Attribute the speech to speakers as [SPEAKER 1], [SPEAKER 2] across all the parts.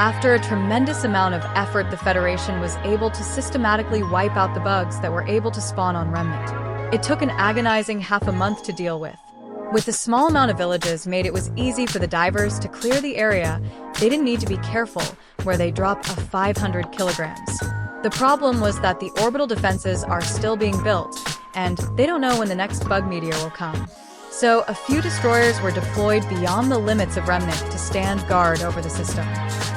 [SPEAKER 1] After a tremendous amount of effort, the Federation was able to systematically wipe out the bugs that were able to spawn on Remnant. It took an agonizing half a month to deal with. With the small amount of villages made it was easy for the divers to clear the area. They didn't need to be careful where they drop a 500 kilograms. The problem was that the orbital defenses are still being built, and they don't know when the next bug meteor will come. So a few destroyers were deployed beyond the limits of Remnant to stand guard over the system.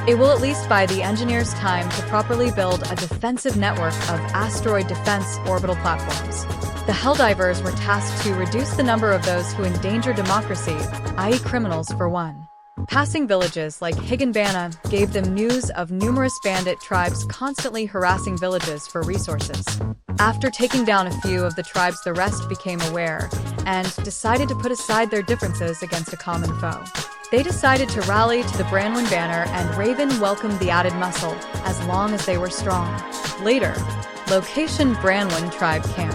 [SPEAKER 1] It will at least buy the engineers time to properly build a defensive network of asteroid defense orbital platforms. The Helldivers were tasked to reduce the number of those who endanger democracy, i.e. criminals for one. Passing villages like Higanbana gave them news of numerous bandit tribes constantly harassing villages for resources. After taking down a few of the tribes, the rest became aware and decided to put aside their differences against a common foe. They decided to rally to the Branwen banner, and Raven welcomed the added muscle as long as they were strong. Later, location Branwen tribe camp.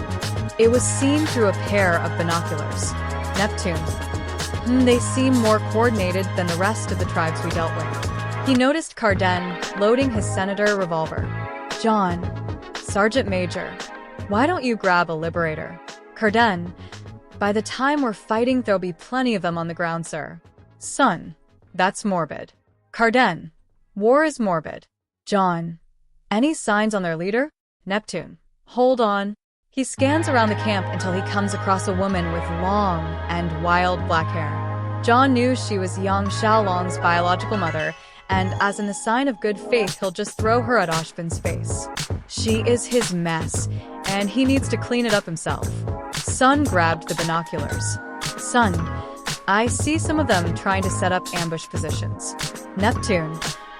[SPEAKER 1] It was seen through a pair of binoculars. Neptune. They seem more coordinated than the rest of the tribes we dealt with. He noticed Carden loading his senator revolver. John, Sergeant Major, why don't you grab a liberator? Carden, by the time we're fighting, there'll be plenty of them on the ground, sir. Son, that's morbid. Carden, war is morbid. John, any signs on their leader? Neptune, hold on. He scans around the camp until he comes across a woman with long and wild black hair. John knew she was young Xiaolong's biological mother, and as in the sign of good faith, he'll just throw her at Ashvin's face. She is his mess, and he needs to clean it up himself. Sun grabbed the binoculars. Sun, I see some of them trying to set up ambush positions. Neptune,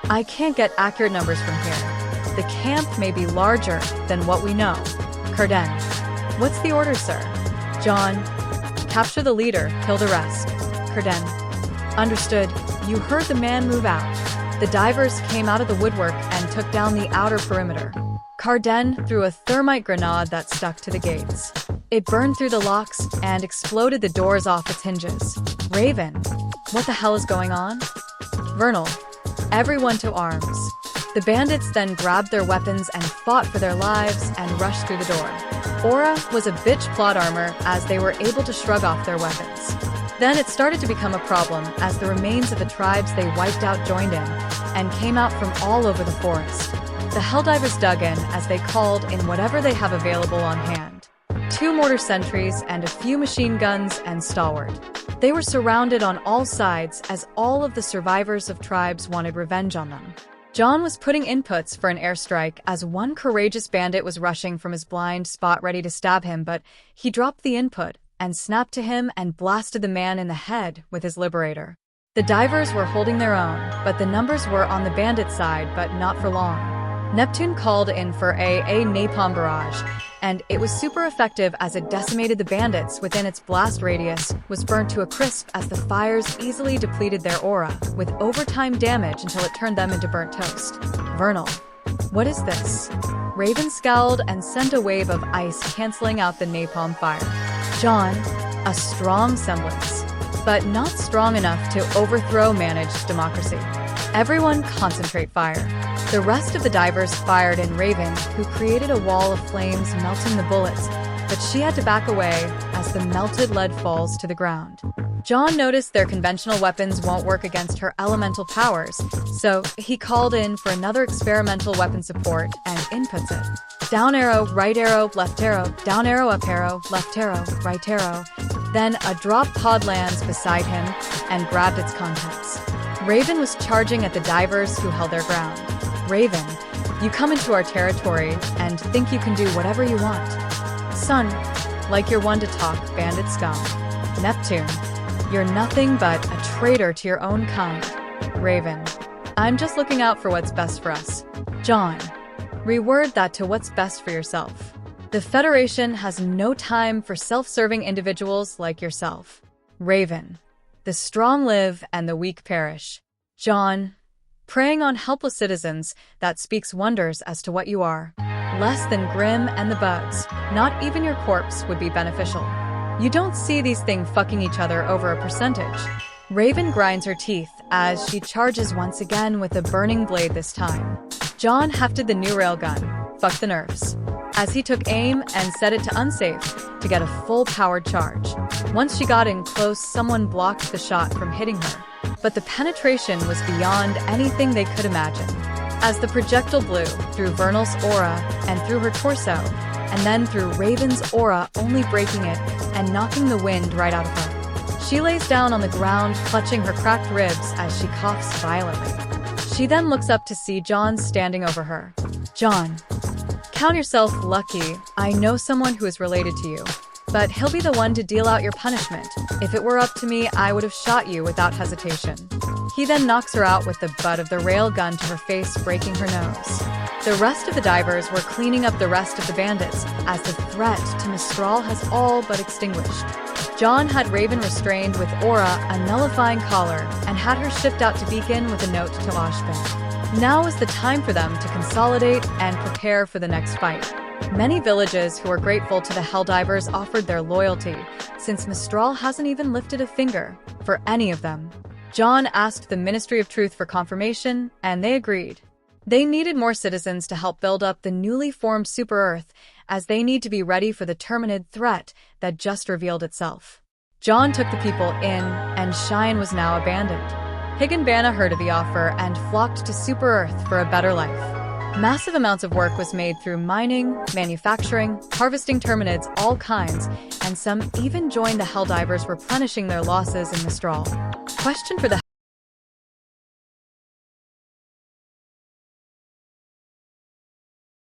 [SPEAKER 1] I can't get accurate numbers from here. The camp may be larger than what we know. Carden, what's the order, sir? John, capture the leader, kill the rest. Carden, understood. You heard the man move out. The divers came out of the woodwork and took down the outer perimeter. Carden threw a thermite grenade that stuck to the gates. It burned through the locks and exploded the doors off its hinges. Raven, what the hell is going on? Vernal, everyone to arms. The bandits then grabbed their weapons and fought for their lives and rushed through the door. Aura was a bitch plot armor as they were able to shrug off their weapons. Then it started to become a problem as the remains of the tribes they wiped out joined in and came out from all over the forest. The Helldivers dug in as they called in whatever they have available on hand. 2 mortar sentries and a few machine guns and stalwart. They were surrounded on all sides as all of the survivors of tribes wanted revenge on them. John was putting inputs for an airstrike as one courageous bandit was rushing from his blind spot ready to stab him, but he dropped the input and snapped to him and blasted the man in the head with his liberator. The divers were holding their own, but the numbers were on the bandit side, but not for long. Neptune called in for a napalm barrage, and it was super effective as it decimated the bandits within its blast radius, was burnt to a crisp as the fires easily depleted their aura, with overtime damage until it turned them into burnt toast. Vernal, what is this? Raven scowled and sent a wave of ice canceling out the napalm fire. John, a strong semblance, but not strong enough to overthrow managed democracy. Everyone concentrate fire. The rest of the divers fired in Raven, who created a wall of flames melting the bullets, but she had to back away as the melted lead falls to the ground. John noticed their conventional weapons won't work against her elemental powers, so he called in for another experimental weapon support and inputs it. Down arrow, right arrow, left arrow, down arrow, up arrow, left arrow, right arrow. Then a drop pod lands beside him and grabbed its contents. Raven was charging at the divers who held their ground. Raven, you come into our territory and think you can do whatever you want. Son, like you're one to talk, bandit scum. Neptune, you're nothing but a traitor to your own kind. Raven, I'm just looking out for what's best for us. John, reword that to what's best for yourself. The Federation has no time for self-serving individuals like yourself. Raven, the strong live and the weak perish. John, preying on helpless citizens, that speaks wonders as to what you are. Less than Grim and the bugs, not even your corpse would be beneficial. You don't see these things fucking each other over a percentage. Raven grinds her teeth as she charges once again with a burning blade this time. Jaune hefted the new railgun, fuck the nerfs, as he took aim and set it to unsafe to get a full-powered charge. Once she got in close, someone blocked the shot from hitting her, but the penetration was beyond anything they could imagine. As the projectile blew through Vernal's aura and through her torso, and then through Raven's aura, only breaking it and knocking the wind right out of her. She lays down on the ground, clutching her cracked ribs as she coughs violently. She then looks up to see Jaune standing over her. "Jaune, count yourself lucky. I know someone who is related to you, but he'll be the one to deal out your punishment. If it were up to me, I would have shot you without hesitation." He then knocks her out with the butt of the railgun to her face, breaking her nose. The rest of the divers were cleaning up the rest of the bandits, as the threat to Mistral has all but extinguished. Jaune had Raven restrained with Aura, a nullifying collar, and had her shipped out to Beacon with a note to Oshpin. Now is the time for them to consolidate and prepare for the next fight. Many villages who are grateful to the Helldivers offered their loyalty, since Mistral hasn't even lifted a finger for any of them. Jaune asked the Ministry of Truth for confirmation, and they agreed. They needed more citizens to help build up the newly formed Super-Earth, as they need to be ready for the Terminid threat that just revealed itself. Jaune took the people in, and Shine was now abandoned. Higanbana heard of the offer and flocked to Super-Earth for a better life. Massive amounts of work was made through mining, manufacturing, harvesting Terminids, all kinds, and some even joined the Helldivers, replenishing their losses in Mistral. Question for the